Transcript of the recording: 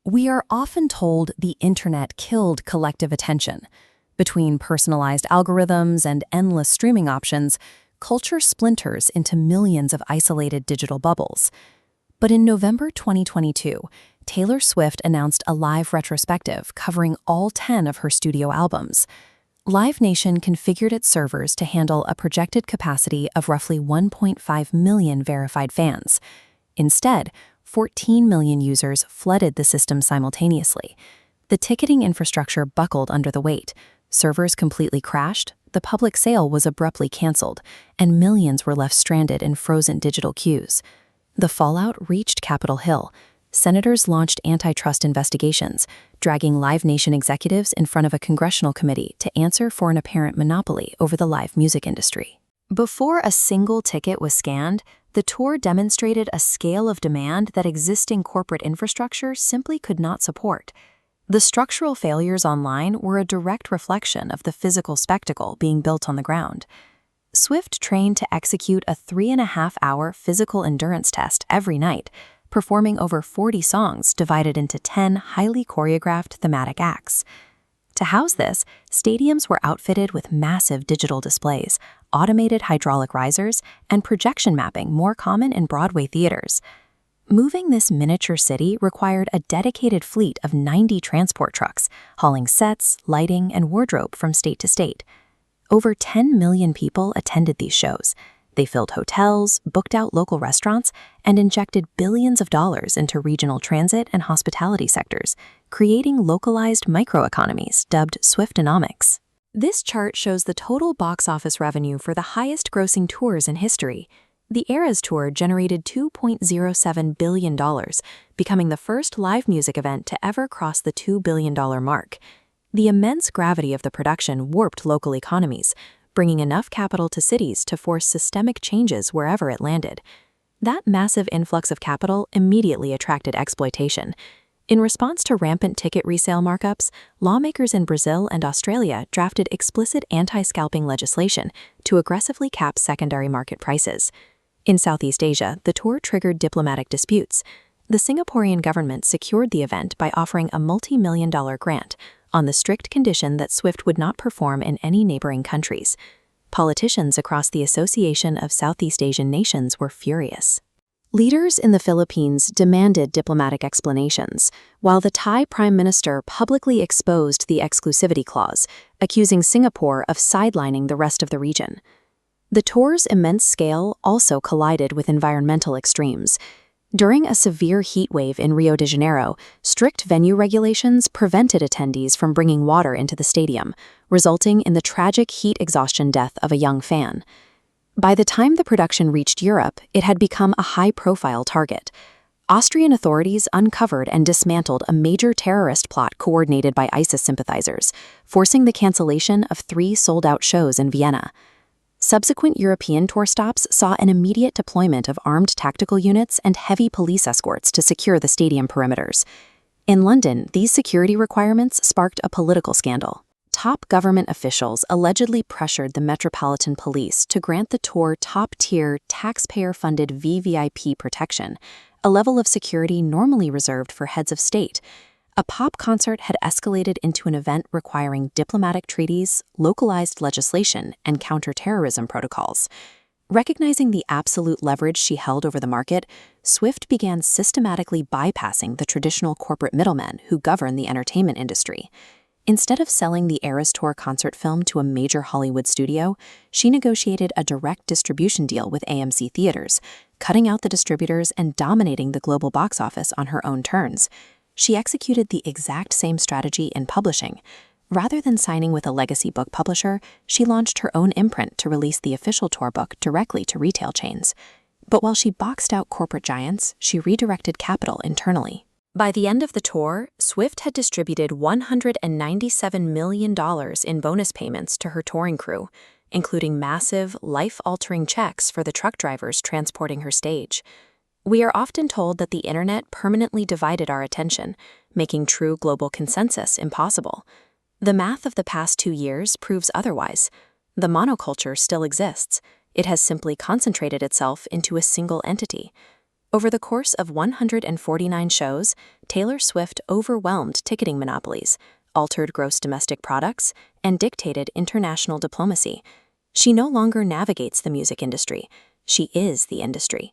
We are often told the internet killed collective attention. Between personalized algorithms and endless streaming options, culture splinters into millions of isolated digital bubbles. But in November 2022, Taylor Swift announced a live retrospective covering all 10 of her studio albums. Live Nation configured its servers to handle a projected capacity of roughly 1.5 million verified fans. Instead, 14 million users flooded the system simultaneously. The ticketing infrastructure buckled under the weight. Servers completely crashed, the public sale was abruptly canceled, and millions were left stranded in frozen digital queues. The fallout reached Capitol Hill. Senators launched antitrust investigations, dragging Live Nation executives in front of a congressional committee to answer for an apparent monopoly over the live music industry. Before a single ticket was scanned, the tour demonstrated a scale of demand that existing corporate infrastructure simply could not support. The structural failures online were a direct reflection of the physical spectacle being built on the ground. Swift trained to execute a 3.5-hour physical endurance test every night, performing over 40 songs divided into 10 highly choreographed thematic acts. To house this, stadiums were outfitted with massive digital displays, automated hydraulic risers, and projection mapping more common in Broadway theaters. Moving this miniature city required a dedicated fleet of 90 transport trucks, hauling sets, lighting, and wardrobe from state to state. Over 10 million people attended these shows. They filled hotels, booked out local restaurants, and injected billions of dollars into regional transit and hospitality sectors, creating localized microeconomies dubbed Swiftonomics. This chart shows the total box office revenue for the highest-grossing tours in history. The Eras Tour generated $2.07 billion, becoming the first live music event to ever cross the $2 billion mark. The immense gravity of the production warped local economies, bringing enough capital to cities to force systemic changes wherever it landed. That massive influx of capital immediately attracted exploitation. In response to rampant ticket resale markups, lawmakers in Brazil and Australia drafted explicit anti-scalping legislation to aggressively cap secondary market prices. In Southeast Asia, the tour triggered diplomatic disputes. The Singaporean government secured the event by offering a multi-million-dollar grant, on the strict condition that Swift would not perform in any neighboring countries. Politicians across the Association of Southeast Asian Nations were furious. Leaders in the Philippines demanded diplomatic explanations, while the Thai Prime Minister publicly exposed the exclusivity clause, accusing Singapore of sidelining the rest of the region. The tour's immense scale also collided with environmental extremes. During a severe heat wave in Rio de Janeiro, strict venue regulations prevented attendees from bringing water into the stadium, resulting in the tragic heat exhaustion death of a young fan. By the time the production reached Europe, it had become a high-profile target. Austrian authorities uncovered and dismantled a major terrorist plot coordinated by ISIS sympathizers, forcing the cancellation of 3 sold-out shows in Vienna. Subsequent European tour stops saw an immediate deployment of armed tactical units and heavy police escorts to secure the stadium perimeters. In London, these security requirements sparked a political scandal. Top government officials allegedly pressured the Metropolitan Police to grant the tour top-tier, taxpayer-funded VVIP protection, a level of security normally reserved for heads of state. A pop concert had escalated into an event requiring diplomatic treaties, localized legislation, and counter-terrorism protocols. Recognizing the absolute leverage she held over the market, Swift began systematically bypassing the traditional corporate middlemen who govern the entertainment industry. Instead of selling the Eras Tour concert film to a major Hollywood studio, she negotiated a direct distribution deal with AMC Theaters, cutting out the distributors and dominating the global box office on her own terms. She executed the exact same strategy in publishing. Rather than signing with a legacy book publisher, she launched her own imprint to release the official tour book directly to retail chains. But while she boxed out corporate giants, she redirected capital internally. By the end of the tour, Swift had distributed $197 million in bonus payments to her touring crew, including massive, life-altering checks for the truck drivers transporting her stage. We are often told that the internet permanently divided our attention, making true global consensus impossible. The math of the past 2 years proves otherwise. The monoculture still exists. It has simply concentrated itself into a single entity. Over the course of 149 shows, Taylor Swift overwhelmed ticketing monopolies, altered gross domestic products, and dictated international diplomacy. She no longer navigates the music industry. She is the industry.